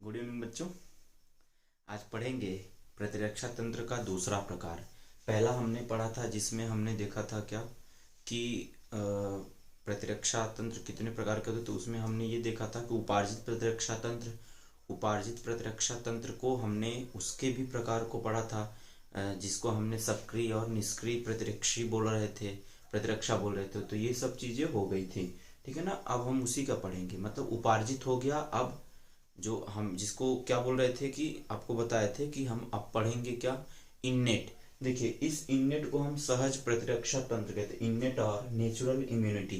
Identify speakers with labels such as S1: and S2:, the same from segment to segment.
S1: Good evening बच्चों। आज पढ़ेंगे प्रतिरक्षा तंत्र का दूसरा प्रकार। पहला हमने पढ़ा था जिसमें हमने देखा था क्या कि प्रतिरक्षा तंत्र कितने प्रकार के होते, तो उसमें हमने ये देखा था कि उपार्जित प्रतिरक्षा तंत्र को हमने उसके भी प्रकार को पढ़ा था, जिसको हमने सक्रिय और निष्क्रिय प्रतिरक्षा बोल रहे थे। तो ये सब चीजें हो गई थी, ठीक है ना। अब हम उसी का पढ़ेंगे, मतलब उपार्जित हो गया। अब जो हम जिसको क्या बोल रहे थे कि आपको बताए थे कि हम अब पढ़ेंगे क्या, इननेट। देखिए, इस इननेट को हम सहज प्रतिरक्षा तंत्र कहते हैं, इननेट और नेचुरल इम्यूनिटी,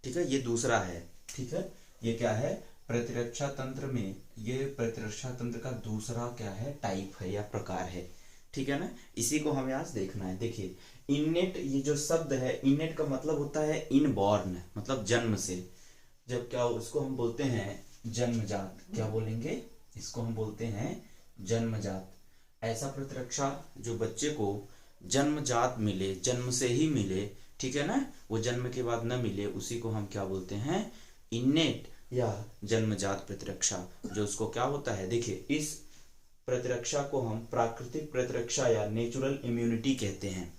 S1: ठीक है। ये दूसरा है, ठीक है। ये क्या है, प्रतिरक्षा तंत्र में ये प्रतिरक्षा तंत्र का दूसरा क्या है, टाइप है या प्रकार है, ठीक है ना। इसी को हमें आज देखना है। देखिए, इननेट, ये जो शब्द है इननेट का मतलब होता है इनबॉर्न, मतलब जन्म से। जब क्या उसको हम बोलते हैं जन्मजात, क्या बोलेंगे, इसको हम बोलते हैं जन्मजात। ऐसा प्रतिरक्षा जो बच्चे को जन्मजात मिले, जन्म से ही मिले, ठीक है ना, वो जन्म के बाद न मिले, उसी को हम क्या बोलते हैं, इन्नेट या जन्मजात प्रतिरक्षा। जो उसको क्या होता है, देखिए, इस प्रतिरक्षा को हम प्राकृतिक प्रतिरक्षा या नेचुरल इम्यूनिटी कहते हैं।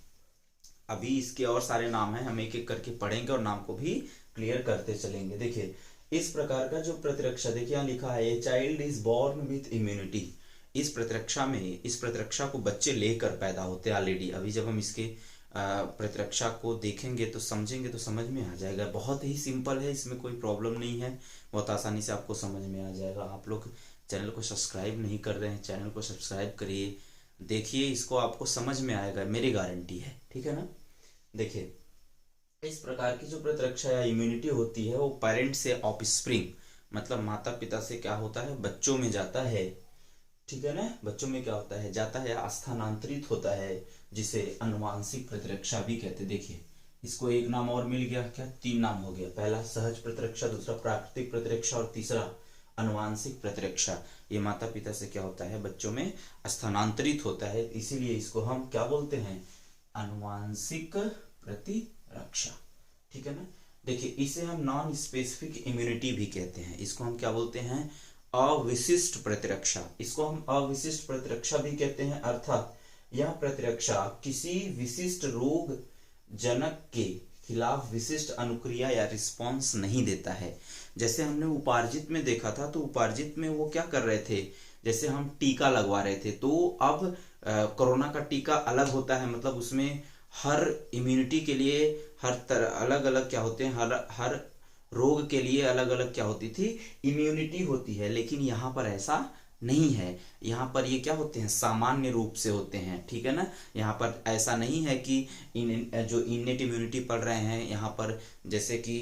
S1: अभी इसके और सारे नाम हैं, हम एक एक करके पढ़ेंगे और नाम को भी क्लियर करते चलेंगे। देखिए, इस प्रकार का जो प्रतिरक्षा, देखिए यहाँ लिखा है, a child is born with immunity. इस प्रतिरक्षा को बच्चे लेकर पैदा होते हैं ऑलरेडी। अभी जब हम इसके प्रतिरक्षा को देखेंगे तो समझेंगे, तो समझ में आ जाएगा। बहुत ही सिंपल है, इसमें कोई प्रॉब्लम नहीं है, बहुत आसानी से आपको समझ में आ जाएगा। आप लोग चैनल को सब्सक्राइब नहीं कर रहे हैं, चैनल को सब्सक्राइब करिए, देखिए, इसको आपको समझ में आएगा, मेरी गारंटी है, ठीक है ना। देखिए, इस प्रकार की जो प्रतिरक्षा या इम्यूनिटी होती है वो पेरेंट से ऑफस्प्रिंग, मतलब माता पिता से क्या होता है, बच्चों में जाता है, ठीक है ना। बच्चों में क्या होता है, जाता है, स्थानांतरित होता है, जिसे अनुवांशिक प्रतिरक्षा भी कहते हैं। देखिए, इसको एक नाम और मिल गया, क्या, तीन नाम हो गया। पहला सहज प्रतिरक्षा, दूसरा प्राकृतिक प्रतिरक्षा और तीसरा अनुवांशिक प्रतिरक्षा। ये माता पिता से क्या होता है, बच्चों में स्थानांतरित होता है, इसीलिए इसको हम क्या बोलते हैं, अनुवांशिक प्रतिरक्षा, ठीक है ना। देखिए, इसे हम नॉन स्पेसिफिक इम्यूनिटी भी कहते हैं। इसको हम क्या बोलते हैं, अविशिष्ट प्रतिरक्षा। इसको हम अविशिष्ट प्रतिरक्षा भी कहते हैं, अर्थात यह प्रतिरक्षा किसी विशिष्ट रोग जनक के खिलाफ विशिष्ट अनुक्रिया या रिस्पॉन्स नहीं देता है। जैसे हमने उपार्जित में देखा था, तो उपार्जित में वो क्या कर रहे थे, जैसे हम टीका लगवा रहे थे, तो अब कोरोना का टीका अलग होता है, मतलब उसमें हर इम्यूनिटी के लिए हर तरह अलग अलग क्या होते हैं, हर रोग के लिए अलग अलग क्या होती थी, इम्यूनिटी होती है। लेकिन यहाँ पर ऐसा नहीं है, यहाँ पर ये क्या होते हैं, सामान्य रूप से होते हैं, ठीक है ना। यहाँ पर ऐसा नहीं है कि जो इनेट इम्यूनिटी पढ़ रहे हैं, यहाँ पर जैसे कि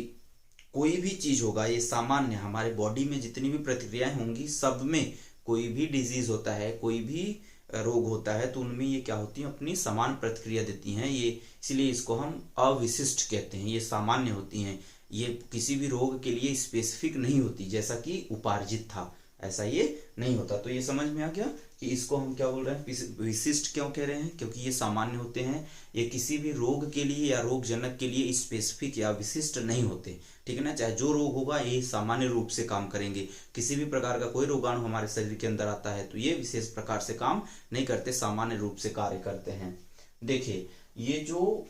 S1: कोई भी चीज होगा, ये सामान्य, हमारे बॉडी में जितनी भी प्रतिक्रियाएं होंगी, सब में कोई भी डिजीज होता है, कोई भी रोग होता है, तो उनमें ये क्या होती है, अपनी समान प्रतिक्रिया देती हैं। ये इसलिए इसको हम अविशिष्ट कहते हैं, ये सामान्य होती हैं, ये किसी भी रोग के लिए स्पेसिफिक नहीं होती, जैसा कि उपार्जित था, ऐसा ये नहीं होता। तो ये समझ में आ गया कि इसको हम क्या बोल रहे हैं, विशिष्ट क्यों कह रहे हैं, क्योंकि ये सामान्य होते हैं, ये किसी भी रोग के लिए या रोग जनक के लिए स्पेसिफिक या विशिष्ट नहीं होते, ठीक है ना। चाहे जो रोग होगा ये सामान्य रूप से काम करेंगे। किसी भी प्रकार का कोई रोगाणु हमारे शरीर के अंदर आता है तो ये विशेष प्रकार से काम नहीं करते, सामान्य रूप से कार्य करते हैं। देखिए, ये जो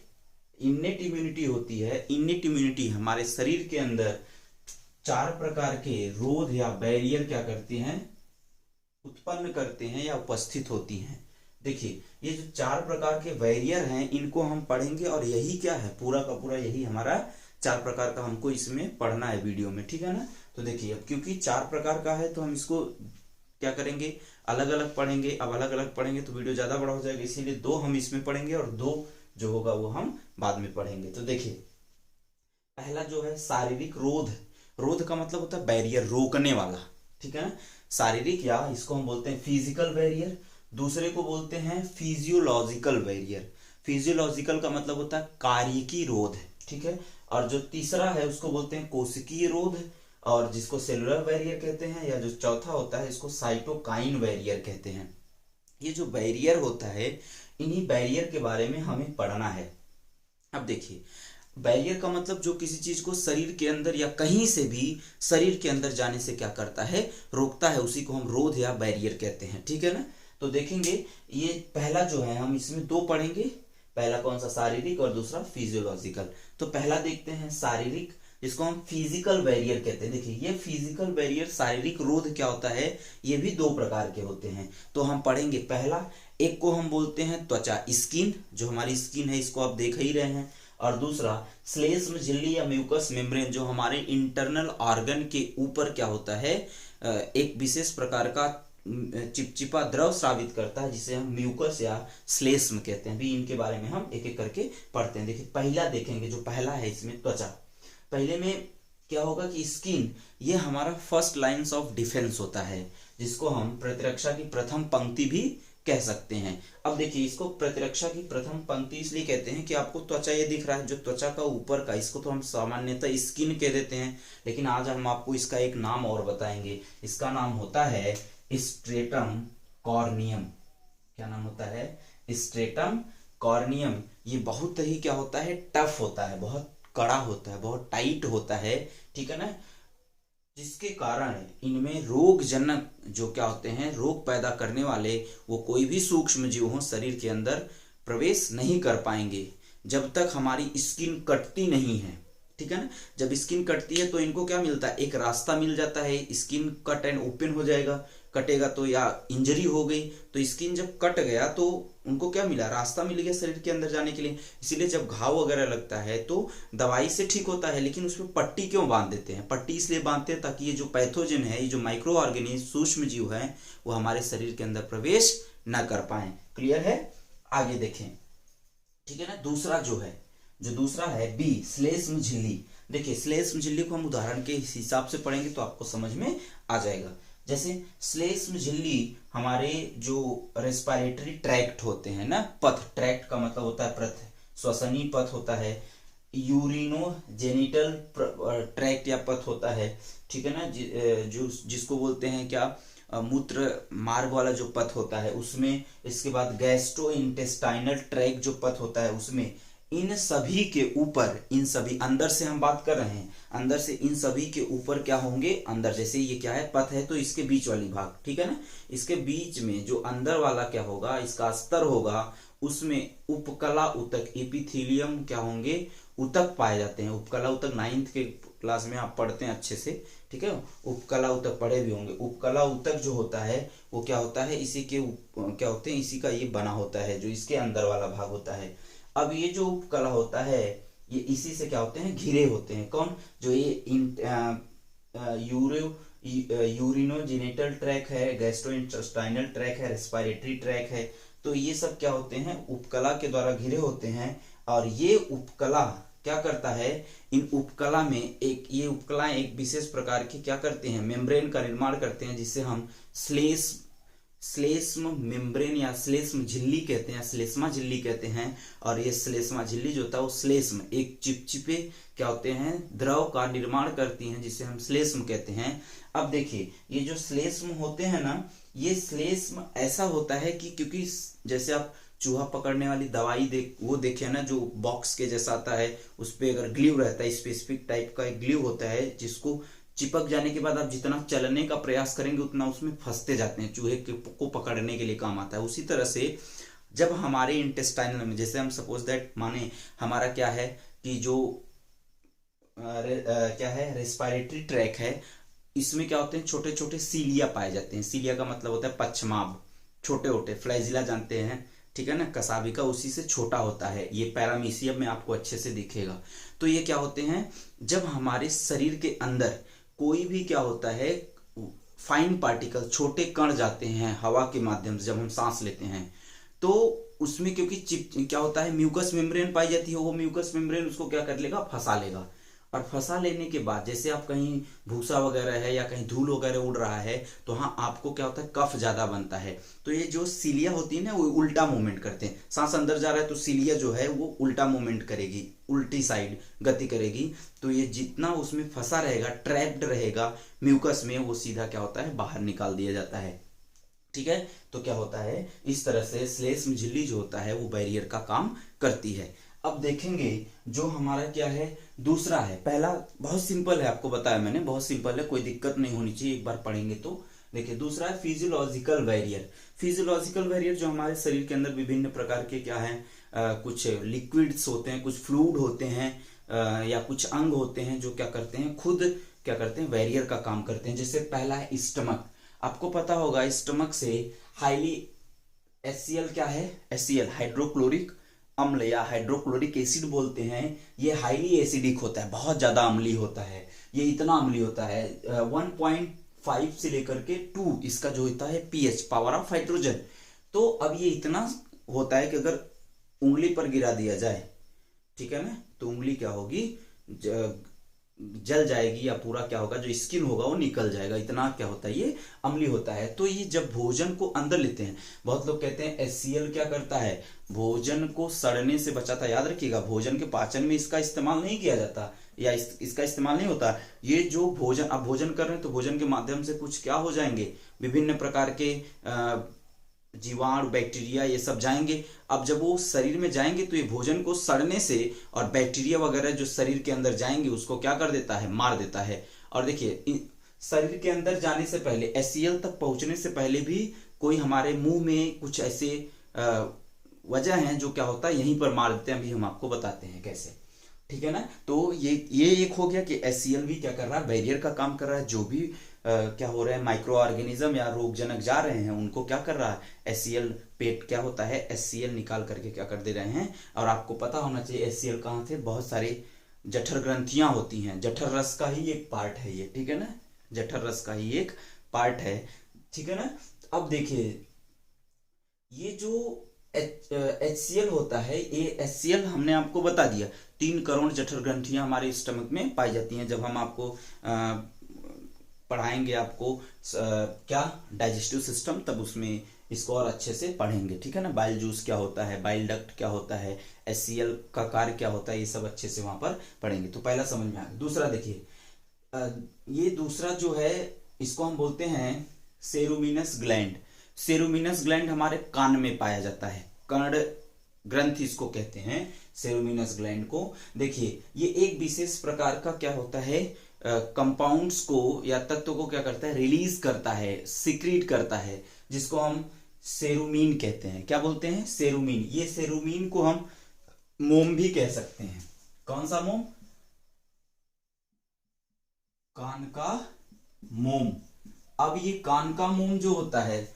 S1: इन्नेट इम्यूनिटी होती है, इन्नेट इम्यूनिटी हमारे शरीर के अंदर चार प्रकार के रोध या बैरियर क्या करती हैं, उत्पन्न करते हैं या उपस्थित होती हैं। देखिए, ये जो चार प्रकार के बैरियर हैं, इनको हम पढ़ेंगे, और यही क्या है, पूरा का पूरा यही हमारा चार प्रकार का हमको इसमें पढ़ना है वीडियो में, ठीक है ना। तो देखिए, अब क्योंकि चार प्रकार का है तो हम इसको क्या करेंगे, अलग अलग पढ़ेंगे। अब अलग अलग पढ़ेंगे तो वीडियो ज्यादा बड़ा हो जाएगा, इसीलिए दो हम इसमें पढ़ेंगे और दो जो होगा वो हम बाद में पढ़ेंगे। तो देखिए, पहला जो है शारीरिक रोध। रोध का मतलब होता है बैरियर, रोकने वाला, ठीक है ना। शारीरिक, या इसको हम बोलते हैं फिजिकल बैरियर, दूसरे को बोलते हैं फिजियोलॉजिकल बैरियर। फिजियोलॉजिकल का मतलब होता है कार्यिकी रोध, ठीक है। और जो तीसरा है उसको बोलते हैं कोशिकीय रोध, और जिसको सेलुलर बैरियर कहते हैं, या जो चौथा होता है इसको साइटोकाइन बैरियर कहते हैं। ये जो बैरियर होता है, इन्हीं बैरियर के बारे में हमें पढ़ना है। अब देखिए, बैरियर का मतलब जो किसी चीज को शरीर के अंदर या कहीं से भी शरीर के अंदर जाने से क्या करता है, रोकता है, उसी को हम रोध या बैरियर कहते हैं। ठीक है ना। तो देखेंगे ये पहला जो है, हम इसमें दो पढ़ेंगे, पहला कौन सा, शारीरिक और दूसरा फिजियोलॉजिकल। तो पहला देखते हैं शारीरिक, जिसको हम फिजिकल बैरियर कहते हैं। देखिए ये फिजिकल बैरियर, शारीरिक रोध क्या होता है, ये भी दो प्रकार के होते हैं। तो हम पढ़ेंगे पहला, एक को हम बोलते हैं त्वचा, स्किन, जो हमारी स्किन है इसको आप देख ही रहे हैं, और दूसरा श्लेष्म झिल्ली या म्यूकस मेम्ब्रेन, जो हमारे इंटरनल ऑर्गन के ऊपर क्या होता है, एक विशेष प्रकार का चिपचिपा द्रव स्रावित करता है, जिसे हम म्यूकस या श्लेष्म कहते हैं। भी इनके बारे में हम एक एक करके पढ़ते हैं। देखिए पहला देखेंगे, जो पहला है इसमें त्वचा। पहले में क्या होगा कि स्किन, ये हमारा फर्स्ट लाइन्स ऑफ डिफेंस होता है, जिसको हम प्रतिरक्षा की प्रथम पंक्ति भी कह सकते हैं। अब देखिए इसको प्रतिरक्षा की प्रथम पंक्ति इसलिए कहते हैं कि आपको त्वचा ये दिख रहा है, जो त्वचा का ऊपर का, इसको तो हम सामान्यतः स्किन कह देते हैं, लेकिन आज हम आपको इसका एक नाम और बताएंगे। इसका नाम होता है स्ट्रेटम कॉर्नियम। क्या नाम होता है, स्ट्रेटम कॉर्नियम। ये बहुत ही क्या होता है, टफ होता है, बहुत कड़ा होता है, बहुत टाइट होता है। ठीक है ना, जिसके कारण इनमें रोगजनक जो क्या होते हैं, रोग पैदा करने वाले वो कोई भी सूक्ष्म जीव हो शरीर के अंदर प्रवेश नहीं कर पाएंगे, जब तक हमारी स्किन कटती नहीं है। ठीक है ना, जब स्किन कटती है तो इनको क्या मिलता है, एक रास्ता मिल जाता है, स्किन कट एंड ओपन हो जाएगा। कटेगा तो या इंजरी हो गई, तो स्किन जब कट गया तो उनको क्या मिला, रास्ता मिल गया शरीर के अंदर जाने के लिए। इसीलिए जब घाव वगैरह लगता है तो दवाई से ठीक होता है, लेकिन उसमें पट्टी क्यों बांध देते हैं, पट्टी इसलिए बांधते हैं ताकि ये जो पैथोजन है, ये जो माइक्रो ऑर्गेनिज्म सूक्ष्म जीव है, वो हमारे शरीर के अंदर प्रवेश न कर पाए। क्लियर है, आगे देखें। ठीक है ना, दूसरा जो है, जो दूसरा है बी, श्लेष्म झिल्ली। देखिए श्लेष्म झिल्ली को हम उदाहरण के हिसाब से पढ़ेंगे तो आपको समझ में आ जाएगा। जैसे श्लेष्म झिल्ली हमारे जो रेस्पिरेटरी ट्रैक्ट होते हैं ना, पथ, ट्रैक्ट का मतलब होता है पथ, श्वसनीय पथ होता है, यूरिनोजेनिटल ट्रैक्ट या पथ होता है। ठीक है ना, जो जिसको बोलते हैं क्या, मूत्र मार्ग वाला जो पथ होता है उसमें। इसके बाद गैस्ट्रो इंटेस्टाइनल ट्रैक्ट जो पथ होता है उसमें। इन सभी के ऊपर, इन सभी, अंदर से हम बात कर रहे हैं, अंदर से इन सभी के ऊपर क्या होंगे, अंदर, जैसे ये क्या है, पथ है, तो इसके बीच वाली भाग, ठीक है ना, इसके बीच में जो अंदर वाला क्या होगा, इसका स्तर होगा, उसमें उपकला उतक, एपिथेलियम क्या होंगे, उतक पाए जाते हैं। उपकला उतक 9th के क्लास में आप पढ़ते हैं अच्छे से, ठीक है, उपकला उतक पढ़े भी होंगे। उपकला उतक जो होता है वो क्या होता है, इसी के क्या होते हैं, इसी का ये बना होता है, जो इसके अंदर वाला भाग होता है। अब ये जो उपकला होता है ये इसी से क्या होते हैं, घिरे होते हैं। कौन, जो ये यूरिनोजेनिटल ट्रैक है, गैस्ट्रोइंटेस्टाइनल ट्रैक है, रेस्पिरेटरी ट्रैक है, तो ये सब क्या होते हैं, उपकला के द्वारा घिरे होते हैं। और ये उपकला क्या करता है, इन उपकला में एक, ये उपकलाएं एक विशेष प्रकार की क्या करते हैं, मेम्ब्रेन का निर्माण करते हैं, जिससे हम श्लेष्म मेम्ब्रेन या श्लेष्म झिल्ली कहते हैं, श्लेष्मा झिल्ली कहते हैं। और ये श्लेष्मा झिल्ली जो होता है वो श्लेष्म, एक चिपचिपे क्या होते हैं, द्रव का निर्माण करती हैं, जिसे हम श्लेष्म कहते हैं। अब देखिए ये जो श्लेष्म होते हैं ना, ये श्लेष्म ऐसा होता है कि, क्योंकि जैसे आप चूहा पकड़ने वाली दवाई वो देखे ना, जो बॉक्स के जैसा आता है, उस पर अगर ग्लू रहता है, स्पेसिफिक टाइप का एक ग्लू होता है, जिसको चिपक जाने के बाद आप जितना चलने का प्रयास करेंगे उतना उसमें फंसते जाते हैं, चूहे को पकड़ने के लिए काम आता है। उसी तरह से जब हमारे इंटेस्टाइनल में, जैसे हम सपोज दैट माने हमारा क्या है कि जो क्या है, रेस्पिरेटरी ट्रैक है, इसमें क्या होते हैं, छोटे छोटे सीलिया पाए जाते हैं। सीलिया का मतलब होता है पच्छमाभ, छोटे छोटे, फ्लैजिला जानते हैं, ठीक है ना, कसाबिका उसी से छोटा होता है। ये पैरामीशियम में आपको अच्छे से दिखेगा। तो ये क्या होते हैं, जब हमारे शरीर के अंदर कोई भी क्या होता है, फाइन पार्टिकल, छोटे कण जाते हैं हवा के माध्यम से, जब हम सांस लेते हैं तो उसमें क्योंकि क्या होता है, म्यूकस मेम्ब्रेन पाई जाती है, वो म्यूकस मेम्ब्रेन उसको क्या कर लेगा, फंसा लेगा। और फंसा लेने के बाद जैसे आप कहीं भूसा वगैरह है या कहीं धूल वगैरह उड़ रहा है, तो हाँ आपको क्या होता है, कफ ज्यादा बनता है। तो ये जो सीलिया होती है ना, वो उल्टा मूवमेंट करते हैं। सांस अंदर जा रहा है तो सीलिया जो है वो उल्टा मूवमेंट करेगी, उल्टी साइड गति करेगी। तो ये जितना उसमें फंसा रहेगा, ट्रैप्ड रहेगा म्यूकस में, वो सीधा क्या होता है, बाहर निकाल दिया जाता है। ठीक है, तो क्या होता है, इस तरह से श्लेष्म झिल्ली जो होता है वो बैरियर का काम करती है। अब देखेंगे जो हमारा क्या है, दूसरा है। पहला बहुत सिंपल है, आपको बताया मैंने, बहुत सिंपल है, कोई दिक्कत नहीं होनी चाहिए, एक बार पढ़ेंगे तो। देखिए दूसरा है फिजियोलॉजिकल बैरियर। फिजियोलॉजिकल बैरियर जो हमारे शरीर के अंदर विभिन्न प्रकार के क्या है, कुछ लिक्विड्स होते हैं, कुछ फ्लूइड होते हैं, या कुछ अंग होते हैं जो क्या करते हैं, खुद क्या करते हैं, बैरियर का काम करते हैं। जैसे पहला है स्टमक। आपको पता होगा स्टमक से हाईली HCl क्या है, HCl हाइड्रोक्लोरिक अम्ल या हाइड्रोक्लोरिक एसिड बोलते हैं। ये हाईली एसिडिक होता है, बहुत ज्यादा अम्लीय होता है। ये इतना अम्लीय होता है 1.5 से लेकर के 2 इसका जो होता है pH, पावर ऑफ हाइड्रोजन। तो अब ये इतना होता है कि अगर उंगली पर गिरा दिया जाए, ठीक है ना, तो उंगली क्या होगी, जल जाएगी, या पूरा क्या होगा, जो स्किन होगा वो निकल जाएगा। इतना क्या होता है, ये अम्लीय होता है। तो ये जब भोजन को अंदर लेते हैं, बहुत लोग कहते हैं HCl क्या करता है, भोजन को सड़ने से बचाता है। याद रखिएगा, भोजन के पाचन में इसका इस्तेमाल नहीं किया जाता, या इसका इस्तेमाल नहीं होता। ये जो भोजन, आप भोजन कर रहे हैं तो भोजन के माध्यम से कुछ क्या हो जाएंगे, विभिन्न प्रकार के जीवाणु, बैक्टीरिया, ये सब जाएंगे। अब जब वो शरीर में जाएंगे तो ये भोजन को सड़ने से और बैक्टीरिया वगैरह जो शरीर के अंदर जाएंगे उसको क्या कर देता है, मार देता है। और देखिए शरीर के अंदर जाने से पहले, HCl तक पहुंचने से पहले भी कोई हमारे मुंह में कुछ ऐसे वजह हैं जो क्या होता है, यहीं पर मार देते हैं। अभी हम आपको बताते हैं कैसे, ठीक है ना। तो ये एक हो गया कि HCl भी क्या कर रहा है, बैरियर का काम कर रहा है। जो भी क्या हो रहा है, माइक्रो ऑर्गेनिज्म या रोगजनक जा रहे हैं उनको क्या कर रहा है, HCl पेट क्या होता है, HCl निकाल करके क्या कर दे रहे हैं। और आपको पता होना चाहिए HCl कहाँ थे, बहुत सारे जठर ग्रंथियां होती हैं, जठर रस का ही एक पार्ट है ये, ठीक है ना, जठर रस का ही एक पार्ट है, ठीक है ना। अब देखिए ये जो HCl होता है, ये HCl हमने आपको बता दिया, 3 करोड़ जठर ग्रंथियां हमारे स्टमक में पाई जाती हैं। जब हम आपको पढ़ाएंगे आपको क्या डाइजेस्टिव सिस्टम, तब उसमें इसको और अच्छे से पढ़ेंगे, ठीक है ना। बाइल जूस क्या होता है, बाइल डक्ट क्या होता है, HCl का कार्य क्या होता है, ये सब अच्छे से वहां पर पढ़ेंगे। तो पहला समझ में आ गया। दूसरा देखिए, ये दूसरा जो है इसको हम बोलते हैं सेरुमिनस ग्लैंड। सेरुमिनस ग्लैंड हमारे कान में पाया जाता है, कर्ण ग्रंथि इसको कहते हैं, सेरुमिनस ग्लैंड को। देखिए ये एक विशेष प्रकार का क्या होता है, कंपाउंड्स को या तत्व को क्या करता है, रिलीज करता है, सिक्रीट करता है, जिसको हम सेरुमीन कहते हैं। क्या बोलते हैं, सेरुमीन। ये सेरुमीन को हम मोम भी कह सकते हैं। कौन सा मोम, कान का मोम। अब ये कान का मोम जो होता है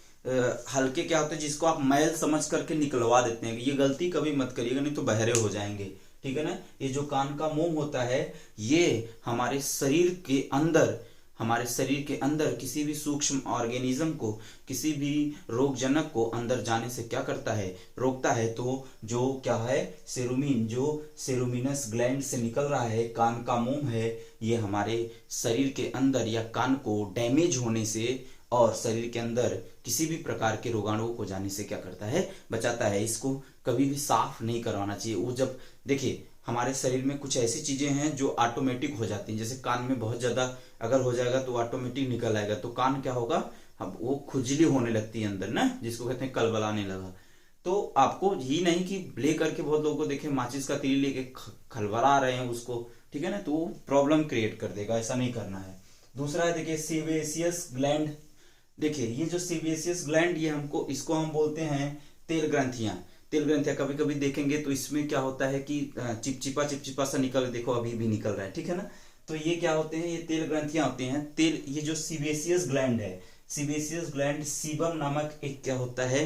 S1: हल्के क्या होते हैं, जिसको आप मैल समझ करके निकलवा देते हैं। ये गलती कभी मत करिएगा, नहीं तो बहरे हो जाएंगे, ठीक है ना। ये जो कान का मोम होता है, ये हमारे शरीर के अंदर, हमारे शरीर के अंदर किसी भी सूक्ष्म ऑर्गेनिज्म को, किसी भी रोगजनक को अंदर जाने से क्या करता है, रोकता है। तो जो क्या है, सेरुमीन, जो सेरुमिनस ग्लैंड से निकल रहा है, कान का मोम है, ये हमारे शरीर के अंदर या कान को डैमेज होने से और शरीर के अंदर किसी भी प्रकार के रोगाणुओं को जाने से क्या करता है, बचाता है। इसको कभी भी साफ नहीं करवाना चाहिए। वो जब देखिए हमारे शरीर में कुछ ऐसी चीजें हैं जो ऑटोमेटिक हो जाती हैं, जैसे कान में बहुत ज्यादा अगर हो जाएगा तो ऑटोमेटिक निकल आएगा, तो कान क्या होगा, अब वो खुजली होने लगती है अंदर ना, जिसको कहते हैं कलबलाने लगा। तो आपको ही नहीं कि ले करके बहुत लोगों को देखे माचिस का तीली लेके खलबला रहे हैं उसको, ठीक है ना, तो प्रॉब्लम क्रिएट कर देगा, ऐसा नहीं करना है। दूसरा है देखिए सीबेसियस ग्लैंड। देखिए ये जो सीबेसियस ग्लैंड, ये हमको, इसको हम बोलते हैं तेल ग्रंथियां। तेल ग्रंथियां कभी कभी देखेंगे तो इसमें क्या होता है कि चिपचिपा चिपचिपा सा निकल, देखो अभी भी निकल रहा है, ठीक है ना। तो ये क्या होते हैं, ये तेल ग्रंथियां होती हैं। तेल, ये जो सीबेसियस ग्लैंड है, सीबेसियस ग्लैंड सीबम नामक एक क्या होता है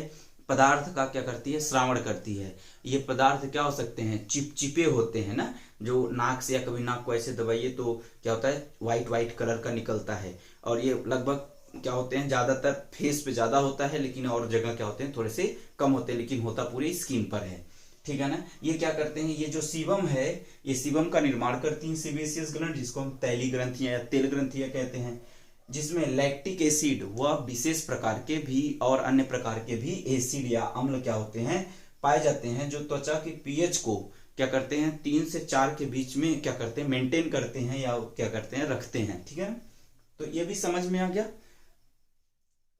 S1: पदार्थ का क्या करती है, श्रावण करती है। ये पदार्थ क्या हो सकते हैं, चिपचिपे होते हैं ना, जो नाक से, या कभी नाक को ऐसे दबाइए तो क्या होता है, व्हाइट व्हाइट कलर का निकलता है। और ये लगभग क्या होते हैं, ज्यादातर फेस पे ज्यादा होता है, लेकिन और जगह क्या होते हैं, थोड़े से कम होते हैं, लेकिन होता पूरी स्किन पर है, ठीक है ना। ये क्या करते हैं, ये जो सीबम है, ये सीबम का निर्माण करती हैं सीबेसियस ग्लैंड, जिसको हम तैली ग्रंथियां या तेल ग्रंथियां कहते हैं, जिसमें लैक्टिक एसिड व विशेष प्रकार के भी और अन्य प्रकार के भी एसिड या अम्ल क्या होते हैं, पाए जाते हैं, जो त्वचा के पीएच को क्या करते हैं, 3 से 4 के बीच में क्या करते हैं, मेंटेन करते हैं, या क्या करते हैं, रखते हैं, ठीक है ना। तो ये भी समझ में आ गया।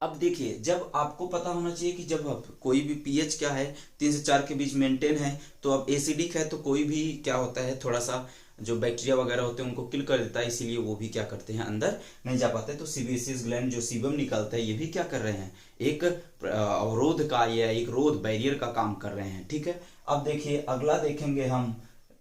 S1: अब देखिए, जब आपको पता होना चाहिए कि जब अब कोई भी पीएच क्या है 3 से 4 के बीच मेंटेन है, तो अब एसिडिक है तो कोई भी क्या होता है थोड़ा सा जो बैक्टीरिया वगैरह होते हैं उनको किल कर देता है, इसीलिए वो भी क्या करते हैं अंदर नहीं जा पाते। तो सीबेसियस ग्लैंड जो सीबम निकालता है ये भी क्या कर रहे हैं, एक अवरोध का या एक रोध बैरियर का काम कर रहे हैं। ठीक है, अब देखिए अगला देखेंगे हम,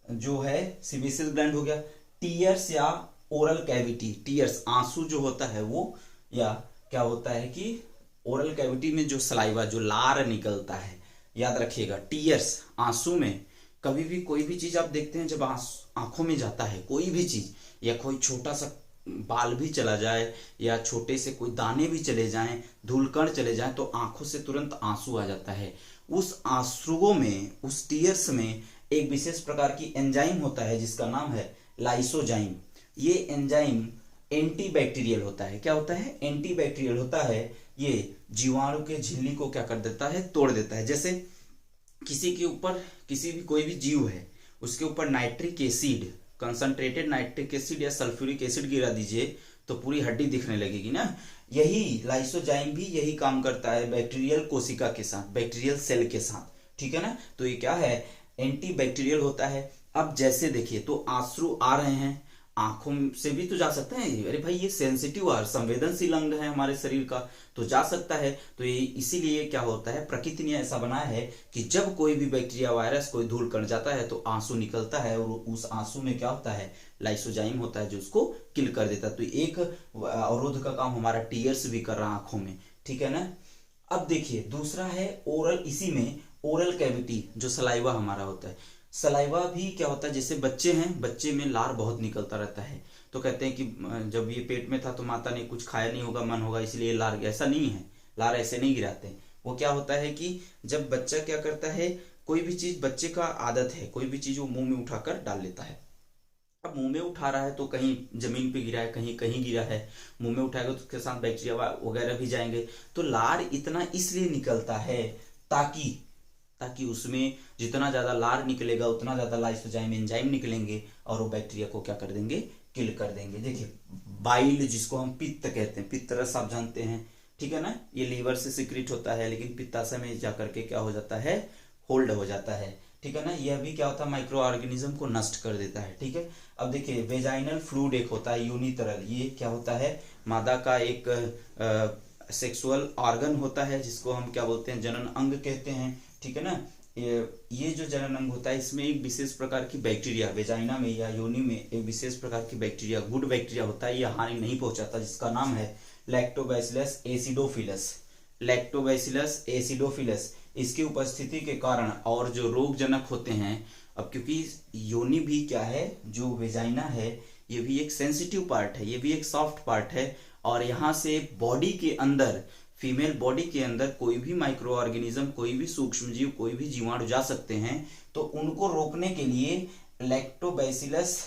S1: जो है सीबेसियस ग्लैंड हो गया। टीयर्स या ओरल कैविटी, टीयर्स आंसू जो होता है वो, या क्या होता है कि ओरल कैविटी में जो सलाइवा जो लार निकलता है, याद रखिएगा टीयर्स आंसू में कभी भी कोई भी चीज आप देखते हैं जब आंखों में जाता है, कोई भी चीज या कोई छोटा सा बाल भी चला जाए या छोटे से कोई दाने भी चले जाएं, धूलकण चले जाएं, तो आंखों से तुरंत आंसू आ जाता है। उस आंसुओं में, उस टीयर्स में एक विशेष प्रकार की एंजाइम होता है जिसका नाम है लाइसोजाइम। ये एंजाइम एंटीबैक्टीरियल होता है। क्या होता है, एंटीबैक्टीरियल होता है। ये जीवाणु के झिल्ली को क्या कर देता है, तोड़ देता है। जैसे किसी के ऊपर, किसी भी कोई भी जीव है उसके ऊपर nitric acid, concentrated nitric acid या सल्फ्यूरिक एसिड गिरा दीजिए तो पूरी हड्डी दिखने लगेगी ना। यही लाइसोजाइम भी यही काम करता है बैक्टीरियल कोशिका के साथ, बैक्टीरियल सेल के साथ। ठीक है ना, तो ये क्या है, एंटीबैक्टीरियल होता है। अब जैसे देखिए, तो आंसू आ रहे हैं, आंखों से भी तो जा सकता है, अरे भाई ये सेंसिटिव और संवेदनशील अंग है हमारे शरीर का, तो जा सकता है। तो ये इसीलिए क्या होता है, प्रकृति ने ऐसा बनाया है कि जब कोई भी बैक्टीरिया वायरस कोई धूल कर जाता है तो आंसू निकलता है, और उस आंसू में क्या होता है, लाइसोजाइम होता है जो उसको किल कर देता है। तो एक अवरोध का काम हमारा टीयर्स भी कर रहा है आंखों में। ठीक है ना। अब देखिए दूसरा है ओरल, इसी में ओरल कैविटी जो सलाइवा हमारा होता है। सलाइवा भी क्या होता है, जैसे बच्चे हैं, बच्चे में लार बहुत निकलता रहता है, तो कहते हैं कि जब ये पेट में था तो माता ने कुछ खाया नहीं होगा, मन होगा, इसलिए लार गया। ऐसा नहीं है, लार ऐसे नहीं गिराते। वो क्या होता है कि जब बच्चा क्या करता है, कोई भी चीज, बच्चे का आदत है कोई भी चीज वो मुंह में उठाकर डाल लेता है। अब मुंह में उठा रहा है तो कहीं जमीन पे गिरा है, कहीं कहीं गिरा है, मुंह में उठाएगा तो उसके साथ बैक्टीरिया वगैरह भी जाएंगे। तो लार इतना इसलिए निकलता है ताकि ताकि उसमें जितना ज्यादा लार निकलेगा उतना ज्यादा लाइसोजाइम एंजाइम निकलेंगे और वो बैक्टीरिया को क्या कर देंगे, किल कर देंगे। देखिए बाइल, जिसको हम पित्त कहते हैं, पित्त रस आप जानते हैं, ठीक है ना, ये लीवर से सिक्रीट होता है, लेकिन पित्ताशय में जाकर के क्या हो जाता है, होल्ड हो जाता है। ठीक है ना, यह भी क्या होता है, माइक्रो ऑर्गेनिज्म को नष्ट कर देता है। ठीक है। अब देखिए वेजाइनल फ्लूइड एक होता है यूनितरल, ये क्या होता है, मादा का एक सेक्सुअल ऑर्गन होता है जिसको हम क्या बोलते हैं, जनन अंग कहते हैं। ठीक है ना, ये जो जनन अंग होता है इसमें एक विशेष प्रकार की बैक्टीरिया, वेजाइना में या योनि में एक विशेष प्रकार की बैक्टीरिया, गुड बैक्टीरिया होता है, यह हानि नहीं पहुंचाता, जिसका नाम है लैक्टोबैसिलस एसिडोफिलस। लैक्टोबैसिलस एसिडोफिलस, इसकी उपस्थिति के कारण और जो रोगजनक होते हैं, अब क्योंकि योनि भी क्या है, जो वेजाइना है ये भी एक सेंसिटिव पार्ट है, ये भी एक सॉफ्ट पार्ट है, और यहाँ से बॉडी के अंदर, फीमेल बॉडी के अंदर कोई भी माइक्रो ऑर्गेनिज्म, कोई भी सूक्ष्म जीव, कोई भी जीवाणु जा सकते हैं। तो उनको रोकने के लिए लैक्टोबैसिलस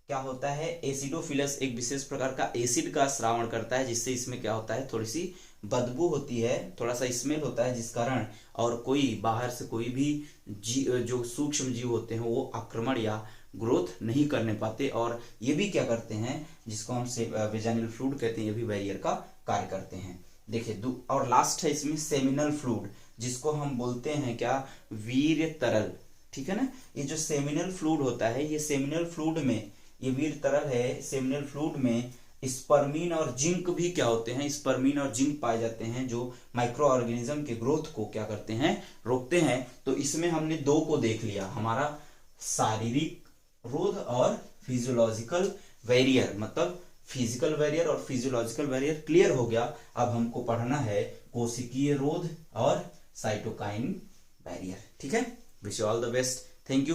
S1: क्या होता है, एसिडोफिलस एक विशेष प्रकार का एसिड का स्रावण करता है, जिससे इसमें क्या होता है, थोड़ी सी बदबू होती है, थोड़ा सा स्मेल होता है, जिस कारण और कोई बाहर से कोई भी जो सूक्ष्म जीव होते हैं वो आक्रमण या ग्रोथ नहीं करने पाते, और ये भी क्या करते हैं, जिसको हम वेजाइनल फ्लूइड कहते हैं, ये भी बैरियर का कार्य करते हैं। देखिए और लास्ट है इसमें सेमिनल फ्लूइड, जिसको हम बोलते हैं क्या, वीर्य तरल। ठीक है ना, ये जो सेमिनल फ्लूइड होता है, ये सेमिनल फ्लूइड में, ये वीर्य तरल है, सेमिनल फ्लूइड में स्पर्मीन और जिंक भी क्या होते हैं, स्पर्मीन और जिंक पाए जाते हैं, जो माइक्रो ऑर्गेनिज्म के ग्रोथ को क्या करते हैं, रोकते हैं। तो इसमें हमने दो को देख लिया, हमारा शारीरिक रोध और फिजियोलॉजिकल बैरियर, मतलब फिजिकल बैरियर और फिजियोलॉजिकल बैरियर क्लियर हो गया। अब हमको पढ़ना है कोशिकीय रोध और साइटोकाइन बैरियर। ठीक है, wish you all the best, thank you.